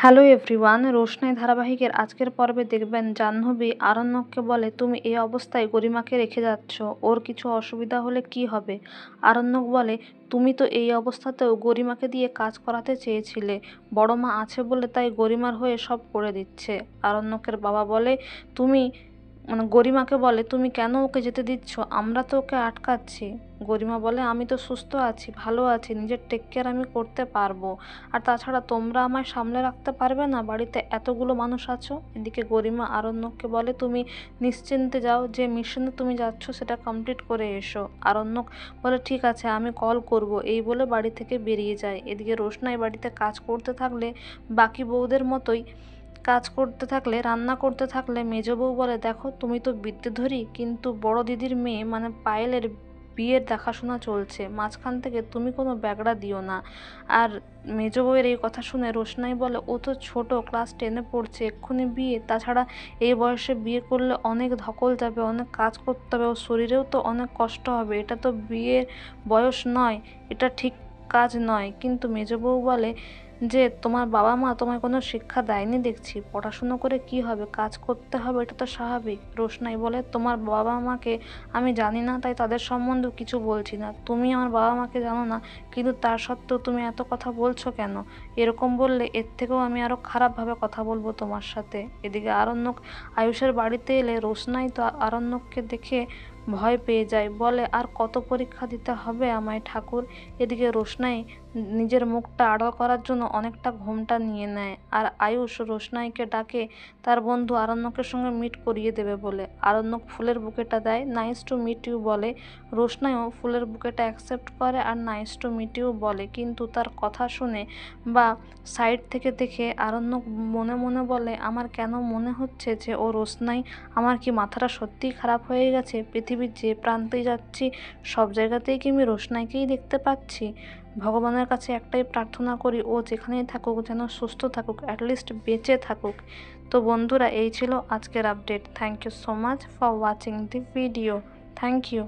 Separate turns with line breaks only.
Hello everyone, রোশনাই ধারাবাহিকের আজকের পর্বে দেখবেন জাহ্নবী আরণ্যককে বলে, তুমি এই অবস্থায় গরিমাকে রেখে যাচ্ছ, ওর কিছু অসুবিধা হলে কি হবে? আরণ্যক বলে, তুমি তো এই অবস্থাতেও গরিমাকে দিয়ে কাজ করাতে চেয়েছিলে, বড় মা আছে বলে তাই গরিমার হয়ে সব করে দিচ্ছে। আরণ্যকের বাবা বলে, তুমি গরিমাকে বলে, তুমি কেন ওকে যেতে দিচ্ছ? আমরা তো ওকে আটকাচ্ছি। গরিমা বলে, আমি তো সুস্থ আছি, ভালো আছি, নিজের টেক কেয়ার আমি করতে পারবো। আর তাছাড়া তোমরা আমায় সামলে রাখতে পারবে না? বাড়িতে এতগুলো মানুষ আছো। এদিকে গরিমা আরণ্যককে বলে, তুমি নিশ্চিন্তে যাও, যে মিশনে তুমি যাচ্ছ সেটা কমপ্লিট করে এসো। আরণ্যক বলে, ঠিক আছে, আমি কল করব। এই বলে বাড়ি থেকে বেরিয়ে যায়। এদিকে রোশনাই বাড়িতে কাজ করতে থাকলে, বাকি বউদের মতোই কাজ করতে থাকলে, রান্না করতে থাকলে মেজো বউ বলে, দেখো তুমি তো বিদ্যেধরী, কিন্তু বড় দিদির মেয়ে মানে পায়েলের বিয়ের দেখাশোনা চলছে, মাঝখান থেকে তুমি কোনো ব্যাগড়া দিও না। আর মেজো বউয়ের এই কথা শুনে রোশনাই বলে, ও তো ছোট, ক্লাস 10-এ পড়ছে, এক্ষুনি বিয়ে? তাছাড়া এই বয়সে বিয়ে করলে অনেক ধকল যাবে, অনেক কাজ করতে হবে, ওর শরীরেও তো অনেক কষ্ট হবে, এটা তো বিয়ের বয়স নয়, এটা ঠিক কাজ নয়। কিন্তু মেজো বউ বলে যে, তোমার বাবা মা তোমায় কোনো শিক্ষা দেয়নি দেখছি, পড়াশুনো করে কি হবে, কাজ করতে হবে, এটা তো স্বাভাবিক। রোশনাই বলে, তোমার বাবা মাকে আমি জানি না, তাই তাদের সম্বন্ধে কিছু বলছি না। তুমি আমার বাবা মাকে জানো না, কিন্তু তার সত্ত্বেও তুমি এত কথা বলছো কেন? এরকম বললে এর থেকেও আমি আরও খারাপভাবে কথা বলবো তোমার সাথে। এদিকে আরণ্যক আয়ুষের বাড়িতে এলে রোশনাই তো আরণ্যককে দেখে ভয় পেয়ে যায়, বলে, আর কত পরীক্ষা দিতে হবে আমায় ঠাকুর? এদিকে রোশনাই নিজের মুখটা আড়াল করার জন্য অনেকটা ঘোমটা নিয়ে নেয়। আর আয়ুষ রোশনাইকে ডাকে তার বন্ধু আরণ্যকের সঙ্গে মিট করিয়ে দেবে বলে। আরণ্যক ফুলের বুকেটা দেয়, নাইস টু মিট ইউ বলে। রোশনাইও ফুলের বুকেটা অ্যাকসেপ্ট করে আর নাইস টু মিট ইউ বলে। কিন্তু তার কথা শুনে বা সাইড থেকে দেখে আরণ্যক মনে মনে বলে, আমার কেন মনে হচ্ছে যে ও রোশনাই? আমার কি মাথাটা সত্যিই খারাপ হয়ে গেছে? পৃথিবীর যে প্রান্তেই যাচ্ছি সব জায়গাতেই কি আমি রোশনাইকেই দেখতে পাচ্ছি? ভগবানের কাছে একটাই প্রার্থনা করি, ও যেখানেই থাকুক যেন সুস্থ থাকুক, অ্যাটলিস্ট বেঁচে থাকুক। তো বন্ধুরা, এই ছিল আজকের update. Thank you so much for watching the video. Thank you.